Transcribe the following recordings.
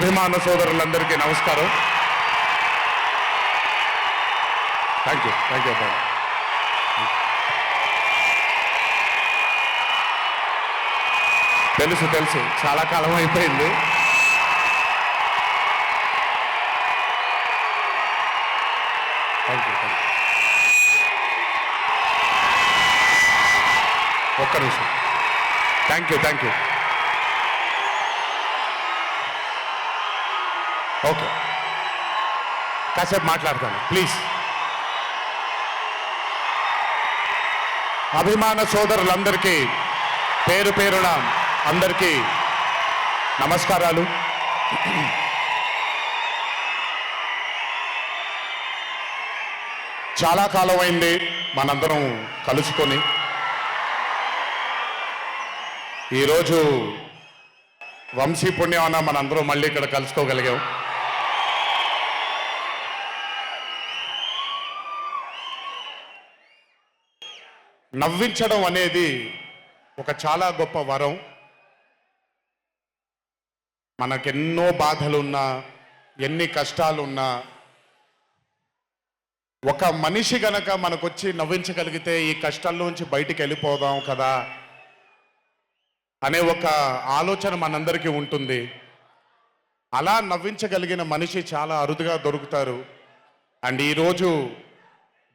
అభిమాన సోదరులందరికీ నమస్కారం. థ్యాంక్ యూ అబ్బాయి. తెలుసు చాలా కాలం అయిపోయింది. Thank you. ఒక్క నిమిషం. Thank you. ఓకే, కాసేపు మాట్లాడతాను ప్లీజ్. అభిమాన సోదరులందరికీ పేరు పేరున అందరికీ నమస్కారాలు. చాలా కాలం అయింది మనందరం కలుసుకొని. ఈరోజు వంశీ పుణ్యమన మనందరం మళ్ళీ ఇక్కడ కలుసుకోగలిగాం. నవ్వించడం అనేది ఒక చాలా గొప్ప వరం. మనకెన్నో బాధలున్నా, ఎన్ని కష్టాలున్నా, ఒక మనిషి గనక మనకొచ్చి నవ్వించగలిగితే ఈ కష్టాల్లోంచి బయటికి వెళ్ళిపోదాం కదా అనే ఒక ఆలోచన మనందరికీ ఉంటుంది. అలా నవ్వించగలిగిన మనిషి చాలా అరుదుగా దొరుకుతారు. అండ్ ఈరోజు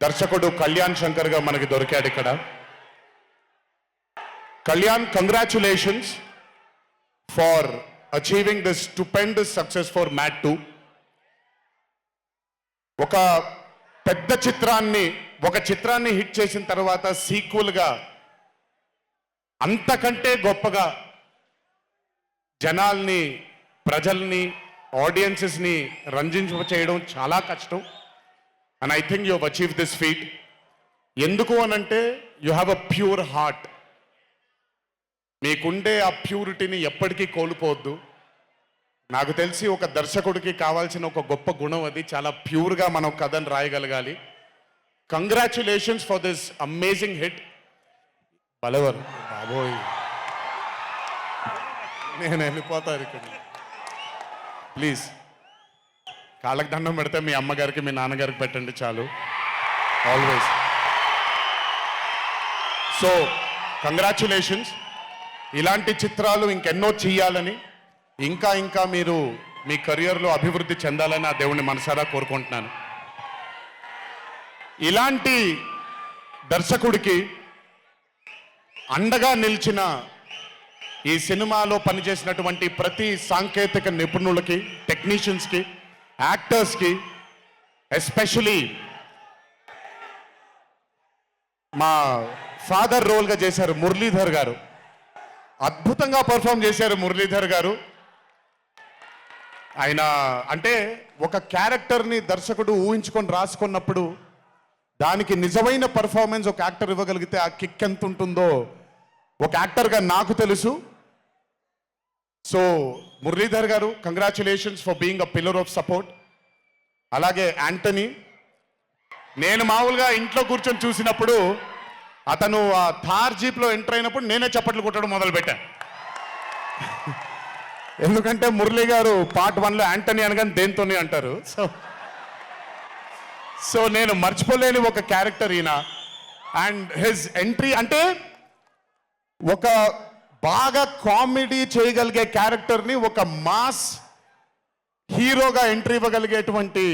దర్శకుడు కళ్యాణ్ శంకర్గా మనకి దొరికాడు ఇక్కడ. Kalyan, congratulations for achieving this stupendous success for Mad 2. ఒక పెద్ద చిత్రాన్ని హిట్ చేసిన తర్వాత సీక్వెల్గా అంతకంటే గొప్పగా జనాల్ని, ప్రజల్ని, ఆడియన్సెస్ని రంజింపచేయడం చాలా కష్టం. And I think you have achieve this feat. ఎందుకు అనంటే you have a pure heart. మీకుండే ఆ ప్యూరిటీని ఎప్పటికీ కోల్పోవద్దు. నాకు తెలిసి ఒక దర్శకుడికి కావాల్సిన ఒక గొప్ప గుణం అది. చాలా ప్యూర్గా మనం కథను రాయగలగాలి. Congratulations for this amazing hit. బలవర్ బాబోయ్, నేను వెళ్ళిపోతాను ఇక్కడ. ప్లీజ్ కాళ్ళకి దండం పెడితే మీ అమ్మగారికి, మీ నాన్నగారికి పెట్టండి చాలు. ఆల్వేస్. So congratulations. ఇలాంటి చిత్రాలు ఇంకెన్నో చెయ్యాలని, ఇంకా మీరు మీ కెరియర్లో అభివృద్ధి చెందాలని ఆ దేవుణ్ణి మనసారా కోరుకుంటున్నాను. ఇలాంటి దర్శకుడికి అండగా నిలిచిన ఈ సినిమాలో పనిచేసినటువంటి ప్రతి సాంకేతిక నిపుణులకి, టెక్నీషియన్స్కి, యాక్టర్స్కి, ఎస్పెషలీ మా ఫాదర్ రోల్గా చేశారు మురళీధర్ గారు. అద్భుతంగా పర్ఫామ్ చేశారు మురళీధర్ గారు. ఆయన అంటే ఒక క్యారెక్టర్ని దర్శకుడు ఊహించుకొని రాసుకున్నప్పుడు దానికి నిజమైన పర్ఫార్మెన్స్ ఒక యాక్టర్ ఇవ్వగలిగితే ఆ కిక్ ఎంత ఉంటుందో ఒక యాక్టర్గా నాకు తెలుసు. సో మురళీధర్ గారు, congratulations for being a pillar of support. అలాగే యాంటనీ, నేను మామూలుగా ఇంట్లో కూర్చొని చూసినప్పుడు అతను ఆ థార్ జీప్లో ఎంటర్ అయినప్పుడు నేనే చప్పట్లు కొట్టడం మొదలుపెట్టాను. ఎందుకంటే మురళీ గారు పార్ట్ 1లో యాంటనీ అనగానే దేంతోనే అంటారు. సో నేను మర్చిపోలేని ఒక క్యారెక్టర్ ఈయన. అండ్ హిజ్ ఎంట్రీ అంటే ఒక బాగా కామెడీ చేయగలిగే క్యారెక్టర్ని ఒక మాస్ హీరోగా ఎంట్రీ ఇవ్వగలిగేటువంటి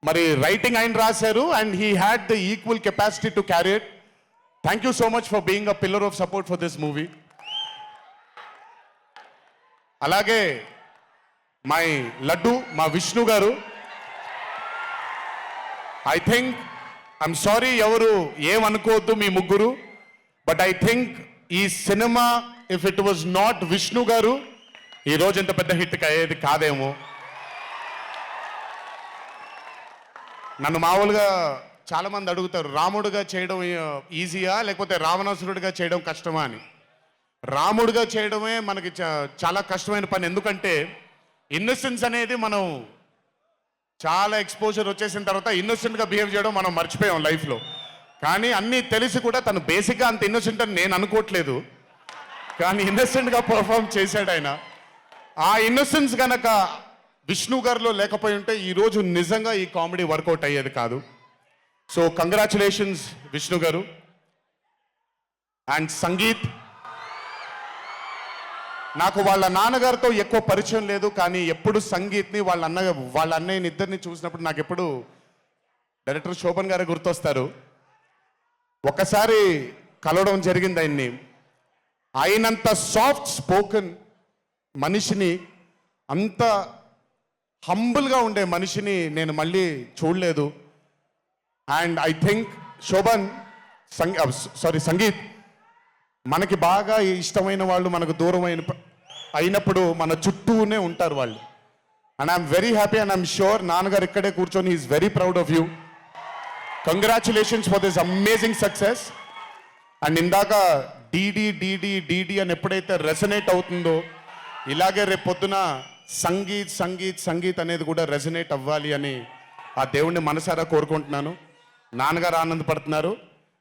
మరి రైటింగ్ ఆయన రాశారు. And he had the equal capacity to carry it. Thank you so much for being a pillar of support for this movie. అలాగే మై లడ్డు, మా విష్ణు గారు. ఐ థింక్, ఐఎమ్ సారీ ఎవరు ఏమనుకోవద్దు మీ ముగ్గురు, బట్ ఐ థింక్ ఈ cinema if it was not Vishnu గారు ఈ రోజు ఇంత పెద్ద హిట్ అయ్యేది కాదేమో. నన్ను మామూలుగా చాలామంది అడుగుతారు, రాముడుగా చేయడం ఈజీయా లేకపోతే రావణాసురుడిగా చేయడం కష్టమా అని. రాముడిగా చేయడమే మనకి చాలా కష్టమైన పని. ఎందుకంటే ఇన్నోసెన్స్ అనేది మనం చాలా ఎక్స్పోజర్ వచ్చేసిన తర్వాత ఇన్నోసెంట్గా బిహేవ్ చేయడం మనం మర్చిపోయాం లైఫ్లో. కానీ అన్నీ తెలిసి కూడా తను బేసిక్గా అంత ఇన్నోసెంట్ అని నేను అనుకోవట్లేదు, కానీ ఇన్నోసెంట్గా పర్ఫామ్ చేశాడు ఆయన. ఆ ఇన్నోసెన్స్ గనక విష్ణు గారిలో లేకపోయి ఉంటే ఈరోజు నిజంగా ఈ కామెడీ వర్కౌట్ అయ్యేది కాదు. సో కంగ్రాచులేషన్స్ విష్ణు గారు. అండ్ సంగీత్, నాకు వాళ్ళ నాన్నగారితో ఎక్కువ పరిచయం లేదు, కానీ ఎప్పుడు సంగీత్ని వాళ్ళ అన్నయ్యని ఇద్దరిని చూసినప్పుడు నాకు ఎప్పుడు డైరెక్టర్ శోభన్ గారే గుర్తొస్తారు. ఒకసారి కలవడం జరిగింది ఆయన్ని. అయినంత సాఫ్ట్ స్పోకెన్ మనిషిని, అంత హంబుల్గా ఉండే మనిషిని నేను మళ్ళీ చూడలేదు. And I think Shobhan Sangeet, మనకి బాగా ఇష్టమైన వాళ్ళు మనకు దూరం అయినప్పుడు మన చుట్టూనే ఉంటారు వాళ్ళు. And I'm very happy and I'm sure నాన్నగారు ఇక్కడే కూర్చొని is very proud of you. Congratulations for this amazing success. And ఇందాక డీడీ డీడీ డీడీ అని ఎప్పుడైతే రెసనేట్ అవుతుందో, ఇలాగే రేపు పొద్దున సంగీత్ సంగీత్ సంగీత్ అనేది కూడా రెసనేట్ అవ్వాలి అని ఆ దేవుణ్ణి మనసారా కోరుకుంటున్నాను. నాన్నగారు ఆనందపడుతున్నారు.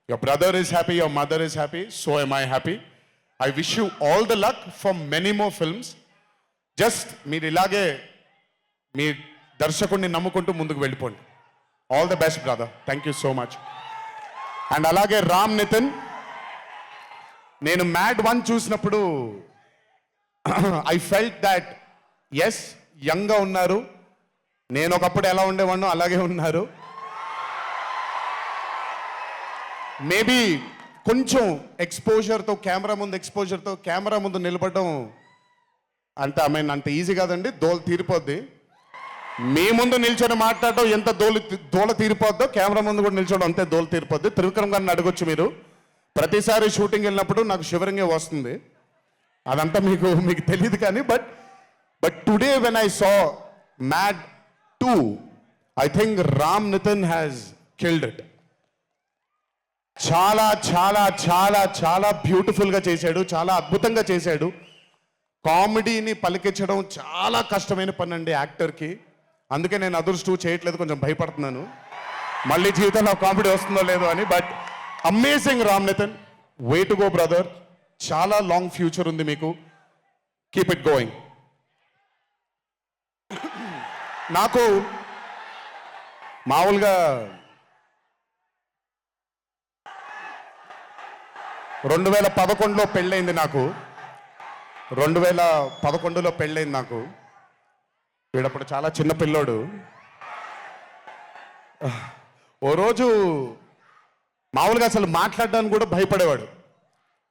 Your brother is happy, your mother is happy, so am I happy. I wish you all the luck for many more films. Just మీరు ఇలాగే మీ దర్శకుడిని నమ్ముకుంటూ ముందుకు వెళ్ళిపోండి. All the best brother. Thank you so much. And అలాగే రామ్ నితిన్, నేను mad 1 చూసినప్పుడు ఐ ఫెల్ట్ దాట్ ఎస్ యంగ్గా ఉన్నారు, నేను ఒకప్పుడు ఎలా ఉండేవాడినో అలాగే ఉన్నారు. మేబీ కొంచెం ఎక్స్పోజర్తో కెమెరా ముందు నిలబడడం అంటే అంత ఈజీ కాదండి, దోల తీరిపోద్ది. మీ ముందు నిల్చొని మాట్లాడడం ఎంత దోల తీరిపోద్దో, కెమెరా ముందు కూడా నిల్చోవడం అంతే దోల తీరిపోద్ది. త్రివిక్రమ్ గారిని అడగొచ్చు మీరు. ప్రతిసారి షూటింగ్ వెళ్ళినప్పుడు నాకు షివరింగే వస్తుంది. అదంతా మీకు తెలియదు కానీ but today when I saw Mad 2, I think Ram Nitin has killed it. చాలా చాలా చాలా చాలా బ్యూటిఫుల్గా చేశాడు, చాలా అద్భుతంగా చేశాడు. కామెడీని పలికించడం చాలా కష్టమైన పని అండి యాక్టర్కి. అందుకే నేను అదర్స్ 2 చేయట్లేదు, కొంచెం భయపడుతున్నాను మళ్ళీ జీవితంలో కామెడీ వస్తుందో లేదో అని. But amazing Ram Nitin, way to go brother. చాలా లాంగ్ ఫ్యూచర్ ఉంది మీకు. Keep it going. నాకు మామూలుగా 2011లో పెళ్ళైంది నాకు. 2011లో పెళ్ళైంది నాకు. వీడప్పుడు చాలా చిన్న పిల్లోడు. ఓ రోజు మామూలుగా అసలు మాట్లాడడానికి కూడా భయపడేవాడు.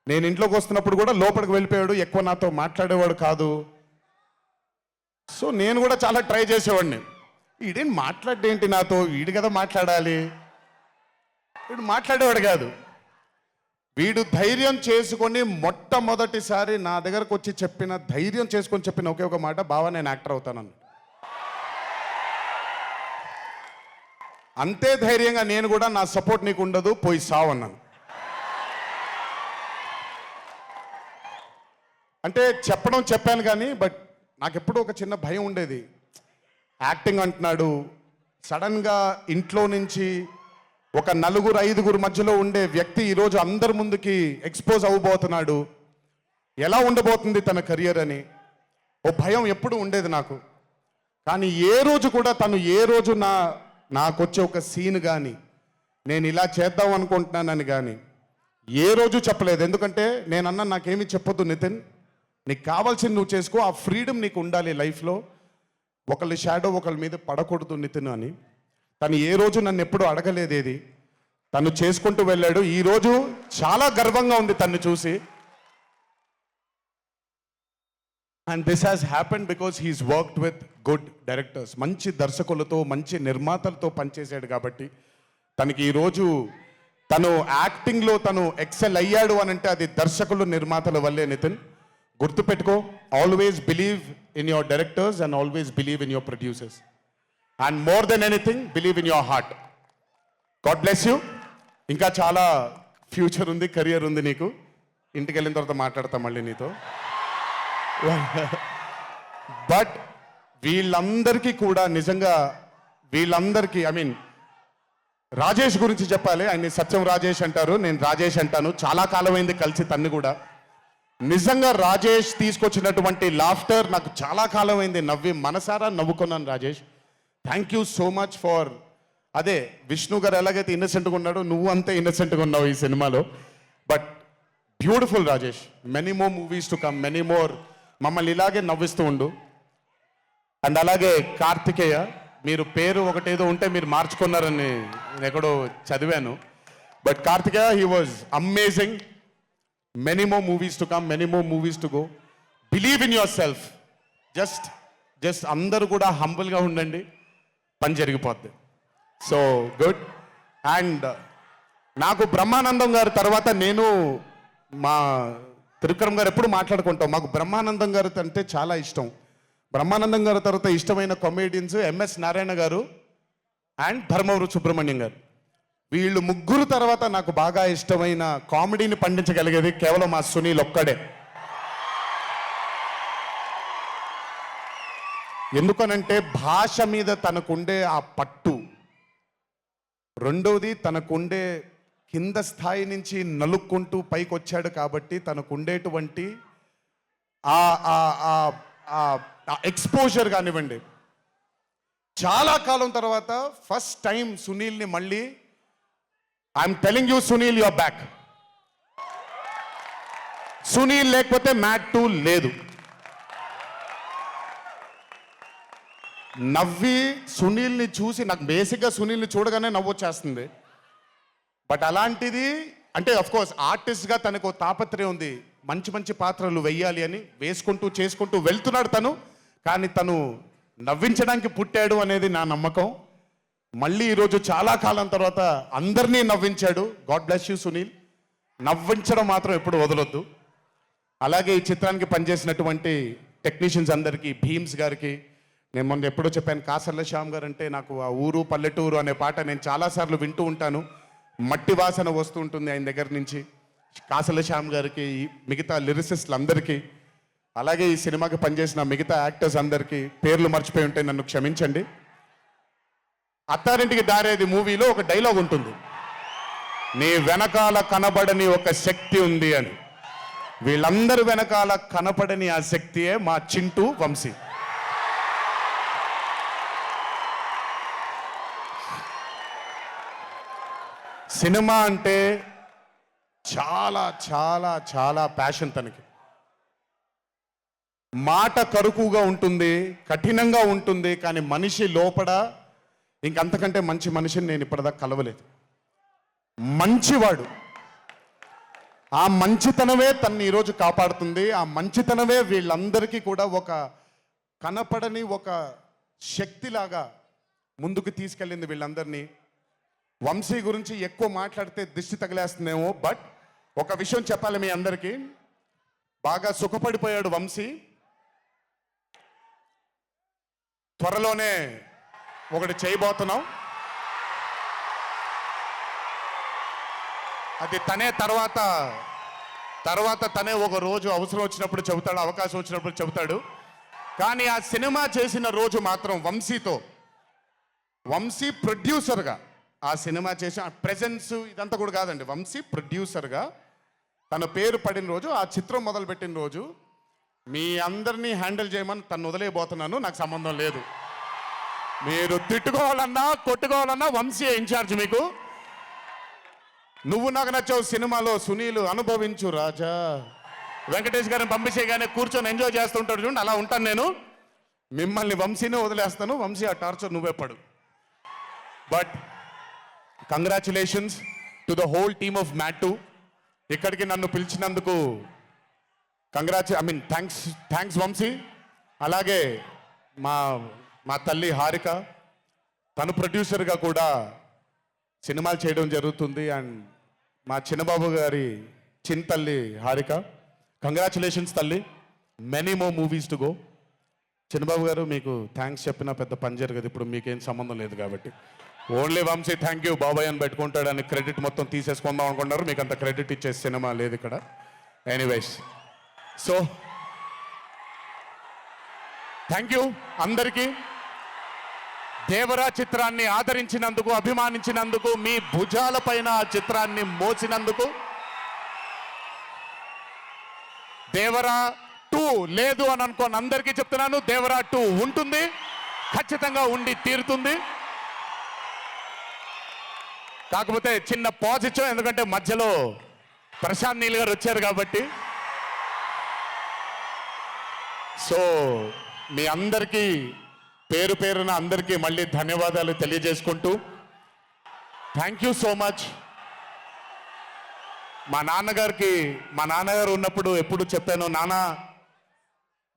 నేను ఇంట్లోకి వస్తున్నప్పుడు కూడా లోపలికి వెళ్ళిపోయాడు, ఎక్కువ నాతో మాట్లాడేవాడు కాదు. సో నేను కూడా చాలా ట్రై చేసేవాడిని. వీడేం మాట్లాడేంటి నాతో, వీడు కదా మాట్లాడాలి. వీడు మాట్లాడేవాడు కాదు. వీడు ధైర్యం చేసుకొని మొట్టమొదటిసారి నా దగ్గరకు వచ్చి ధైర్యం చేసుకొని చెప్పిన ఒకే ఒక మాట, బావా నేను యాక్టర్ అవుతానని. అంతే ధైర్యంగా నేను కూడా నా సపోర్ట్ నీకు ఉండదు, పోయి సావు అన్నాను. అంటే చెప్పాను కానీ బట్ నాకెప్పుడు ఒక చిన్న భయం ఉండేది. యాక్టింగ్ అంటున్నాడు, సడన్గా ఇంట్లో నుంచి ఒక 4-5 మధ్యలో ఉండే వ్యక్తి ఈరోజు అందరి ముందుకి ఎక్స్పోజ్ అవ్వబోతున్నాడు, ఎలా ఉండబోతుంది తన కెరియర్ అని ఓ భయం ఎప్పుడు ఉండేది నాకు. కానీ ఏ రోజు నాకు వచ్చే ఒక సీన్ కానీ నేను ఇలా చేద్దాం అనుకుంటున్నానని కానీ ఏ రోజు చెప్పలేదు. ఎందుకంటే నేనన్నా నాకేమీ చెప్పొద్దు నితిన్, నీకు కావాల్సింది నువ్వు చేసుకో, ఆ ఫ్రీడమ్ నీకు ఉండాలి లైఫ్లో, ఒకళ్ళ షాడో ఒకళ్ళ మీద పడకూడదు నితిన్ అని. తను ఏ రోజు నన్ను ఎప్పుడు అడగలేదేది, తను చేసుకుంటూ వెళ్ళాడు. ఈరోజు చాలా గర్వంగా ఉంది తను చూసి. And this has happened because he's worked with good directors. మంచి దర్శకులతో మంచి నిర్మాతలతో పనిచేశాడు కాబట్టి తనకి ఈరోజు తను యాక్టింగ్లో తను ఎక్సెల్ అయ్యాడు అని అంటే అది దర్శకులు నిర్మాతల వల్లే. నితిన్ గుర్తుపెట్టుకో, always believe in your directors and always believe in your producers. And more than anything believe in your heart. God bless you. ఇంకా చాలా ఫ్యూచర్ ఉంది, కెరియర్ ఉంది నీకు. ఇంటికి వెళ్ళిన తర్వాత మాట్లాడతా మళ్ళీ నీతో. బట్ వీళ్ళందరికీ కూడా నిజంగా ఐ మీన్ రాజేష్ గురించి చెప్పాలి. ఆయన్ని సత్యం రాజేష్ అంటారు, నేను రాజేష్ అంటాను. చాలా కాలమైంది కలిసి తన్ని కూడా. నిజంగా రాజేష్ తీసుకొచ్చినటువంటి లాఫ్టర్ నాకు చాలా కాలం అయింది నవ్వి మనసారా నవ్వుకున్నాను Rajesh. Thank you so much for అదే విష్ణు గారు ఎలాగైతే ఇన్నసెంట్గా ఉన్నాడో నువ్వు అంతే ఇన్నసెంట్గా ఉన్నావు ఈ సినిమాలో. But beautiful Rajesh, many more movies to come, many more, మమ్మల్ని ఇలాగే నవ్విస్తూ ఉండు. అండ్ అలాగే కార్తికేయ, మీరు పేరు ఒకటేదో ఉంటే మీరు మార్చుకున్నారని నేను ఎక్కడో చదివాను. But Karthikeya, he was amazing. Many more movies to come, many more movies to go. Believe in yourself. Just అందరూ కూడా హంబుల్గా ఉండండి, పని జరిగిపోద్ది. So good. అండ్ నాకు బ్రహ్మానందం గారి తర్వాత నేను మా త్రివిక్రమ్ గారు ఎప్పుడు మాట్లాడుకుంటాం, మాకు బ్రహ్మానందం గారు అంటే చాలా ఇష్టం. బ్రహ్మానందం గారి తర్వాత ఇష్టమైన కామెడియన్స్ ఎంఎస్ నారాయణ గారు అండ్ ధర్మవరం సుబ్రహ్మణ్యం గారు. వీళ్ళు ముగ్గురు తర్వాత నాకు బాగా ఇష్టమైన కామెడీని పండించగలిగేది కేవలం మా సునీల్ ఒక్కడే. ఎందుకనంటే భాష మీద తనకుండే ఆ పట్టు, రెండవది తనకుండే కింద స్థాయి నుంచి నలుక్కుంటూ పైకి వచ్చాడు కాబట్టి తనకుండేటువంటి ఎక్స్పోజర్ కానివ్వండి. చాలా కాలం తర్వాత ఫస్ట్ టైం సునీల్ని మళ్ళీ, I'm telling you Sunil, your back. Sunil లేకపోతే మ్యాట్ 2 లేదు. నవ్వి సునీల్ని చూసి నాకు బేసిక్గా సునీల్ని చూడగానే నవ్వు వచ్చేస్తుంది. బట్ అలాంటిది అంటే అఫ్ కోర్స్ ఆర్టిస్ట్గా తనకు తాపత్రయం ఉంది, మంచి మంచి పాత్రలు వెయ్యాలి అని వేసుకుంటూ చేసుకుంటూ వెళ్తున్నాడు తను. కానీ తను నవ్వించడానికి పుట్టాడు అనేది నా నమ్మకం. మళ్ళీ ఈరోజు చాలా కాలం తర్వాత అందరినీ నవ్వించాడు. God bless you Sunil. నవ్వించడం మాత్రం ఎప్పుడు వదలొద్దు. అలాగే ఈ చిత్రానికి పనిచేసినటువంటి టెక్నీషియన్స్ అందరికీ, భీమ్స్ గారికి, నేను మొన్న ఎప్పుడో చెప్పాను, కాసర్ల శ్యామ్ గారు అంటే నాకు ఆ ఊరు పల్లెటూరు అనే పాట నేను చాలాసార్లు వింటూ ఉంటాను. మట్టి వాసన వస్తూ ఉంటుంది ఆయన దగ్గర నుంచి. కాసర్ల శ్యామ్ గారికి, మిగతా లిరిసిస్టులు అందరికీ, అలాగే ఈ సినిమాకి పనిచేసిన మిగతా యాక్టర్స్ అందరికీ పేర్లు మర్చిపోయి ఉంటే నన్ను క్షమించండి. అత్తారింటికి దారేది మూవీలో ఒక డైలాగ్ ఉంటుంది, నీ వెనకాల కనబడని ఒక శక్తి ఉంది అని. వీళ్ళందరి వెనకాల కనపడని ఆ శక్తియే మా చింటూ వంశీ. సినిమా అంటే చాలా చాలా చాలా ప్యాషన్ తనకి. మాట కరుకుగా ఉంటుంది, కఠినంగా ఉంటుంది, కానీ మనిషి లోపల ఇంకంతకంటే మంచి మనిషిని నేను ఇప్పటిదాకా కలవలేదు. మంచివాడు. ఆ మంచితనమే తనని ఈరోజు కాపాడుతుంది. ఆ మంచితనమే వీళ్ళందరికీ కూడా ఒక కనపడని ఒక శక్తిలాగా ముందుకు తీసుకెళ్ళింది వీళ్ళందరినీ. వంశీ గురించి ఎక్కువ మాట్లాడితే దిష్టి తగిలేస్తుందేమో, బట్ ఒక విషయం చెప్పాలి మీ అందరికీ. బాగా సుఖపడిపోయాడు వంశీ. త్వరలోనే ఒకటి చేయబోతున్నాం. అది తనే తర్వాత తనే ఒక రోజు అవసరం వచ్చినప్పుడు చెబుతాడు, అవకాశం వచ్చినప్పుడు చెబుతాడు. కానీ ఆ సినిమా చేసిన రోజు మాత్రం వంశీ ప్రొడ్యూసర్గా ఆ సినిమా చేసిన ప్రెజెన్స్ ఇదంతా కూడా కాదండి, వంశీ ప్రొడ్యూసర్గా తన పేరు పడిన రోజు, ఆ చిత్రం మొదలుపెట్టిన రోజు, మీ అందరినీ హ్యాండిల్ చేయమని తను వదిలేయబోతున్నాను, నాకు సంబంధం లేదు. మీరు తిట్టుకోవాలన్నా కొట్టుకోవాలన్నా వంశీ ఇన్ఛార్జ్ మీకు. నువ్వు నాకు నచ్చావు సినిమాలో సునీల్, అనుభవించు రాజా. వెంకటేష్ గారిని పంపించేగానే కూర్చొని ఎంజాయ్ చేస్తుంటాడు చూడండి, అలా ఉంటాను నేను. మిమ్మల్ని వంశీనే వదిలేస్తాను, వంశీ ఆ టార్చర్ నువ్వే పడు. But congratulations to the whole team of Mad 2. ఇక్కడికి నన్ను పిలిచినందుకు థ్యాంక్స్ వంశీ. అలాగే మా తల్లి హారిక, తను ప్రొడ్యూసర్గా కూడా సినిమాలు చేయడం జరుగుతుంది. అండ్ మా చిన్నబాబు గారి తల్లి హారిక, కంగ్రాచులేషన్స్ తల్లి, many more movies to go. Chinnababu గారు మీకు థ్యాంక్స్ చెప్పినా పెద్ద పని జరగదు, ఇప్పుడు మీకేం సంబంధం లేదు కాబట్టి. ఓన్లీ వంశీ థ్యాంక్ యూ బాబాయ్ అని పెట్టుకుంటాడని క్రెడిట్ మొత్తం తీసేసుకుందాం అనుకుంటారు. మీకు అంత క్రెడిట్ ఇచ్చే సినిమా లేదు ఇక్కడ. ఎనీవేస్, సో థ్యాంక్ యూ అందరికీ. దేవరా చిత్రాన్ని ఆదరించినందుకు, అభిమానించినందుకు, మీ భుజాలపైన ఆ చిత్రాన్ని మోసినందుకు, దేవరా 2 లేదు అని అనుకోని అందరికీ చెప్తున్నాను, దేవరా 2 ఉంటుంది, ఖచ్చితంగా ఉండి తీరుతుంది. కాకపోతే చిన్న పాజ్ ఇచ్చాం, ఎందుకంటే మధ్యలో ప్రశాంత్ నీల్ గారు వచ్చారు కాబట్టి. సో మీ అందరికీ పేరు పేరున అందరికీ మళ్ళీ ధన్యవాదాలు తెలియజేసుకుంటూ, థ్యాంక్ యూ సో మచ్. మా నాన్నగారు ఉన్నప్పుడు ఎప్పుడు చెప్పాను, నాన్న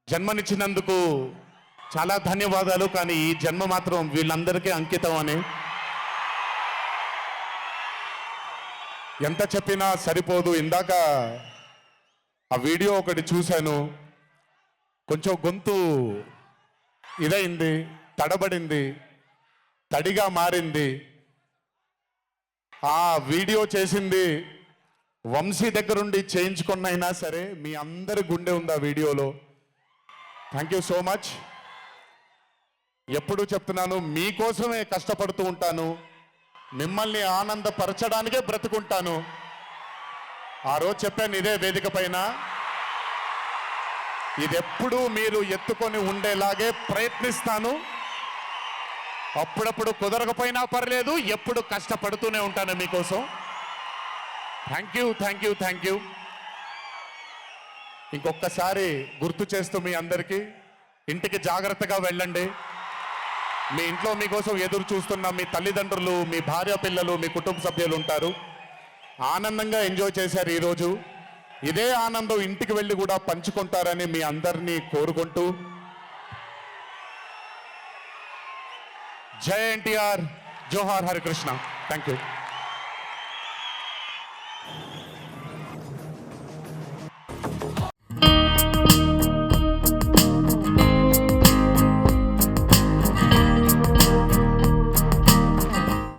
జన్మనిచ్చినందుకు చాలా ధన్యవాదాలు, కానీ ఈ జన్మ మాత్రం వీళ్ళందరికీ అంకితం అని. ఎంత చెప్పినా సరిపోదు. ఇందాక ఆ వీడియో ఒకటి చూశాను, కొంచెం గొంతు ఇదైంది, తడబడింది, తడిగా మారింది. ఆ వీడియో చేసింది వంశీ దగ్గరుండి చేయించుకున్నైనా సరే మీ అందరి గుండె ఉంది ఆ వీడియోలో. Thank you so much. ఎప్పుడు చెప్తున్నాను, మీకోసమే కష్టపడుతూ ఉంటాను, మిమ్మల్ని ఆనందపరచడానికే బ్రతుకుంటాను. ఆ రోజు చెప్పాను ఇదే వేదిక పైన, ఇది ఎప్పుడూ మీరు ఎత్తుకొని ఉండేలాగే ప్రయత్నిస్తాను. అప్పుడప్పుడు కుదరకపోయినా పర్లేదు, ఎప్పుడు కష్టపడుతూనే ఉంటాను మీకోసం. Thank you, thank you, thank you. ఇంకొకసారి గుర్తు చేస్తూ మీ అందరికీ, ఇంటికి జాగ్రత్తగా వెళ్ళండి. మీ ఇంట్లో మీకోసం ఎదురు చూస్తున్న మీ తల్లిదండ్రులు, మీ భార్య పిల్లలు, మీ కుటుంబ సభ్యులు ఉంటారు. ఆనందంగా ఎంజాయ్ చేశారు ఈరోజు. ఇదే ఆనందం ఇంటికి వెళ్ళి కూడా పంచుకుంటారని మీ అందరినీ కోరుకుంటూ, జై ఎన్టీఆర్, జోహార్ హరికృష్ణ. Thank you.